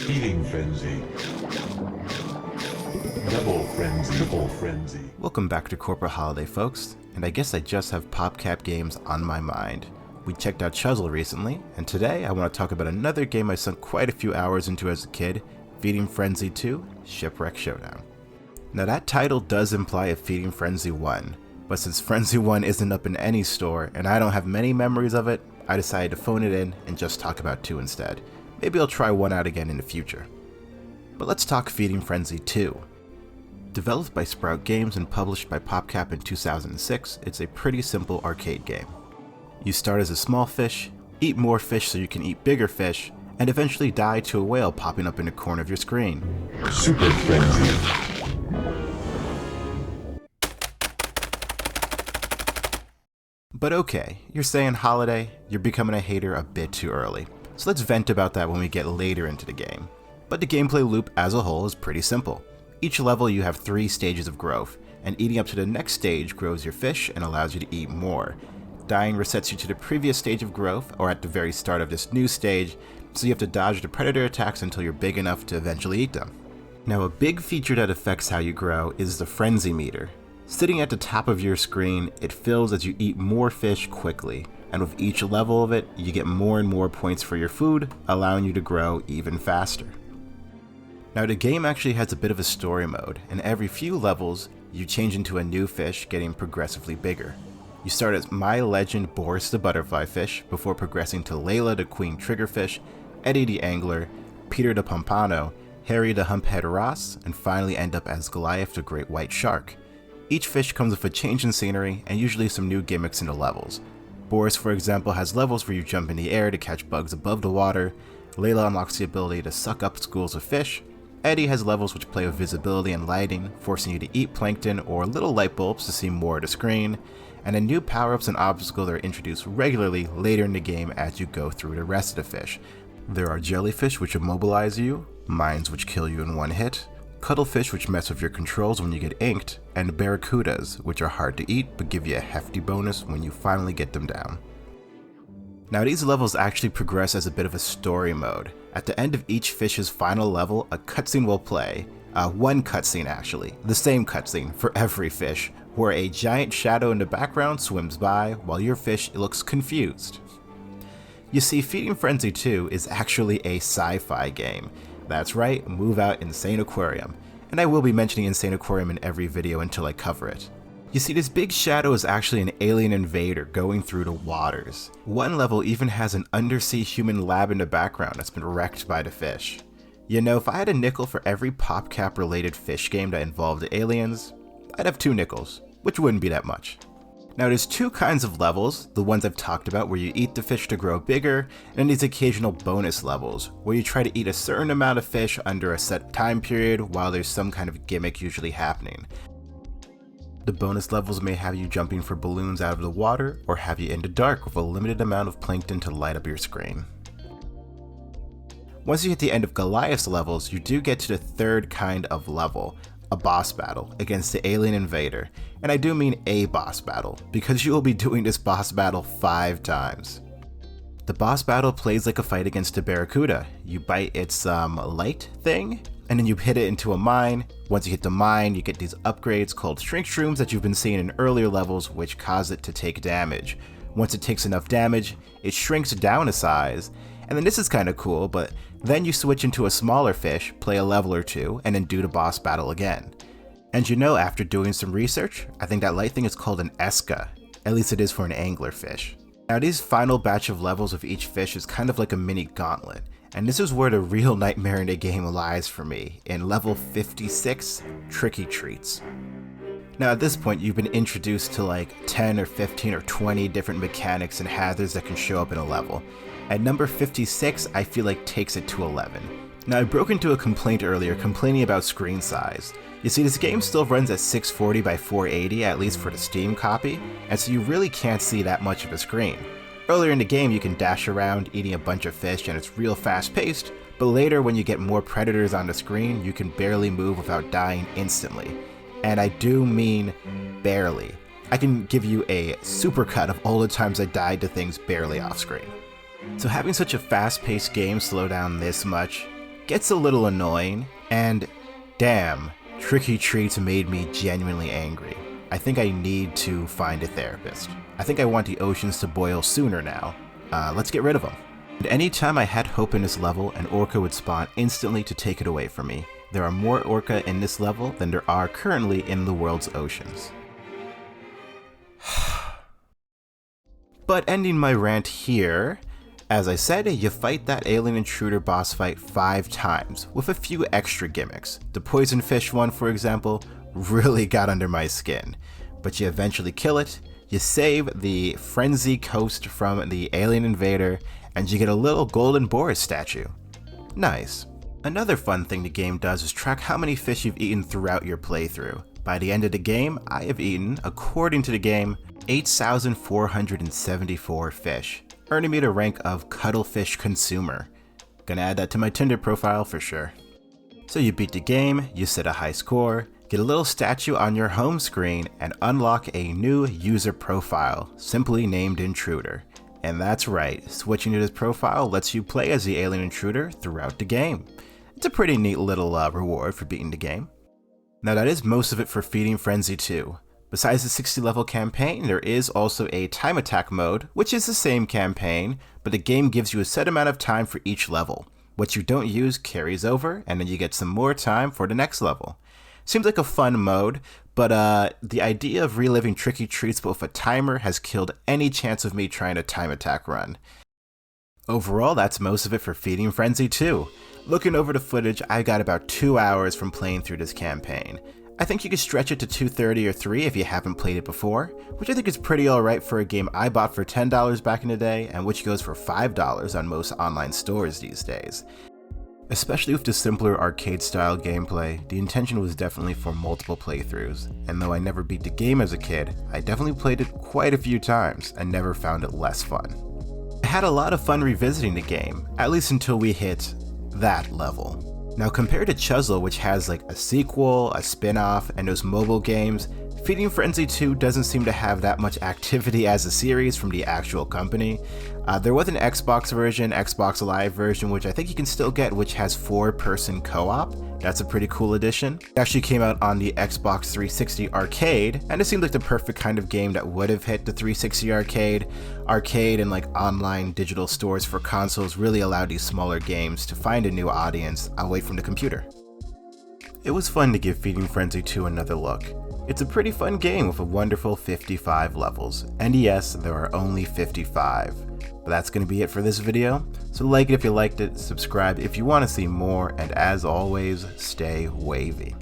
Feeding frenzy. Double frenzy. Triple frenzy. Welcome back to Corporate Holiday, folks, and I guess I just have Popcap games on my mind. We checked out Chuzzle recently, and today I want to talk about another game I sunk quite a few hours into as a kid, Feeding Frenzy 2, Shipwreck Showdown. Now that title does imply a Feeding Frenzy 1, but since Frenzy 1 isn't up in any store and I don't have many memories of it, I decided to phone it in and just talk about 2 instead. Maybe I'll try 1 out again in the future. But let's talk Feeding Frenzy 2. Developed by Sprout Games and published by Popcap in 2006, it's a pretty simple arcade game. You start as a small fish, eat more fish so you can eat bigger fish, and eventually die to a whale popping up in the corner of your screen. Super frenzy. But okay, you're saying Holiday, you're becoming a hater a bit too early. So let's vent about that when we get later into the game. But the gameplay loop as a whole is pretty simple. Each level you have 3 stages of growth, and eating up to the next stage grows your fish and allows you to eat more. Dying resets you to the previous stage of growth, or at the very start of this new stage, so you have to dodge the predator attacks until you're big enough to eventually eat them. Now a big feature that affects how you grow is the frenzy meter. Sitting at the top of your screen, it fills as you eat more fish quickly, and with each level of it, you get more and more points for your food, allowing you to grow even faster. Now the game actually has a bit of a story mode, and every few levels, you change into a new fish, getting progressively bigger. You start as My Legend Boris the Butterfly Fish, before progressing to Layla the Queen Triggerfish, Eddie the Angler, Peter the Pompano, Harry the Humphead Ross, and finally end up as Goliath the Great White Shark. Each fish comes with a change in scenery, and usually some new gimmicks in the levels. Boris, for example, has levels where you jump in the air to catch bugs above the water, Layla unlocks the ability to suck up schools of fish, Eddie has levels which play with visibility and lighting, forcing you to eat plankton or little light bulbs to see more of the screen, and then new power-ups and obstacles are introduced regularly later in the game as you go through the rest of the fish. There are jellyfish which immobilize you, mines which kill you in one hit, cuttlefish which mess with your controls when you get inked, and barracudas which are hard to eat but give you a hefty bonus when you finally get them down. Now these levels actually progress as a bit of a story mode. At the end of each fish's final level, a cutscene will play. One cutscene actually, the same cutscene for every fish, where a giant shadow in the background swims by while your fish looks confused. You see, Feeding Frenzy 2 is actually a sci-fi game. That's right, move out Insane Aquarium, and I will be mentioning Insane Aquarium in every video until I cover it. You see, this big shadow is actually an alien invader going through the waters. One level even has an undersea human lab in the background that's been wrecked by the fish. You know, if I had a nickel for every PopCap related fish game that involved aliens, I'd have 2 nickels, which wouldn't be that much. Now there's 2 kinds of levels, the ones I've talked about where you eat the fish to grow bigger, and then these occasional bonus levels, where you try to eat a certain amount of fish under a set time period while there's some kind of gimmick usually happening. The bonus levels may have you jumping for balloons out of the water, or have you in the dark with a limited amount of plankton to light up your screen. Once you hit the end of Goliath's levels, you do get to the 3rd kind of level, a boss battle against the alien invader, and I do mean a boss battle, because you will be doing this boss battle 5 times. The boss battle plays like a fight against a barracuda. You bite its light thing, and then you hit it into a mine. Once you hit the mine, you get these upgrades called shrink shrooms that you've been seeing in earlier levels, which cause it to take damage. Once it takes enough damage, it shrinks down a size, and then this is kind of cool, but then you switch into a smaller fish, play a level or 2, and then do the boss battle again. And you know, after doing some research, I think that light thing is called an esca, at least it is for an anglerfish. Now these final batch of levels of each fish is kind of like a mini gauntlet, and this is where the real nightmare in the game lies for me, in level 56, Tricky Treats. Now at this point you've been introduced to like 10 or 15 or 20 different mechanics and hazards that can show up in a level. At number 56, I feel like takes it to 11. Now I broke into a complaint earlier complaining about screen size. You see, this game still runs at 640 by 480, at least for the Steam copy, and so you really can't see that much of a screen. Earlier in the game you can dash around eating a bunch of fish and it's real fast paced, but later when you get more predators on the screen you can barely move without dying instantly. And I do mean barely. I can give you a supercut of all the times I died to things barely off screen. So having such a fast-paced game slow down this much, gets a little annoying, and damn, Tricky Treats made me genuinely angry. I think I need to find a therapist. I think I want the oceans to boil sooner now. Let's get rid of them. And anytime I had hope in this level, an orca would spawn instantly to take it away from me. There are more orca in this level than there are currently in the world's oceans. But ending my rant here, as I said, you fight that alien intruder boss fight 5 times, with a few extra gimmicks. The poison fish one, for example, really got under my skin. But you eventually kill it, you save the Frenzy Coast from the alien invader, and you get a little golden Boris statue. Nice. Another fun thing the game does is track how many fish you've eaten throughout your playthrough. By the end of the game, I have eaten, according to the game, 8,474 fish, earning me the rank of Cuttlefish Consumer. Gonna add that to my Tinder profile for sure. So you beat the game, you set a high score, get a little statue on your home screen, and unlock a new user profile, simply named Intruder. And that's right, switching to this profile lets you play as the alien intruder throughout the game. It's a pretty neat little reward for beating the game. Now that is most of it for Feeding Frenzy 2. Besides the 60 level campaign, there is also a time attack mode, which is the same campaign, but the game gives you a set amount of time for each level. What you don't use carries over, and then you get some more time for the next level. Seems like a fun mode, but the idea of reliving Tricky Treats but with a timer has killed any chance of me trying a time attack run. Overall, that's most of it for Feeding Frenzy 2. Looking over the footage, I got about 2 hours from playing through this campaign. I think you could stretch it to 2:30 or 3 if you haven't played it before, which I think is pretty alright for a game I bought for $10 back in the day, and which goes for $5 on most online stores these days. Especially with the simpler arcade-style gameplay, the intention was definitely for multiple playthroughs, and though I never beat the game as a kid, I definitely played it quite a few times and never found it less fun. I had a lot of fun revisiting the game, at least until we hit that level. Now compared to Chuzzle, which has like a sequel, a spin-off, and those mobile games, Feeding Frenzy 2 doesn't seem to have that much activity as a series from the actual company. There was an Xbox version, Xbox Live version, which I think you can still get, which has 4-person co-op. That's a pretty cool addition. It actually came out on the Xbox 360 arcade, and it seemed like the perfect kind of game that would have hit the 360 arcade. Arcade and like online digital stores for consoles really allowed these smaller games to find a new audience away from the computer. It was fun to give Feeding Frenzy 2 another look. It's a pretty fun game with a wonderful 55 levels, and yes, there are only 55. But that's going to be it for this video, so like it if you liked it, subscribe if you want to see more, and as always, stay wavy.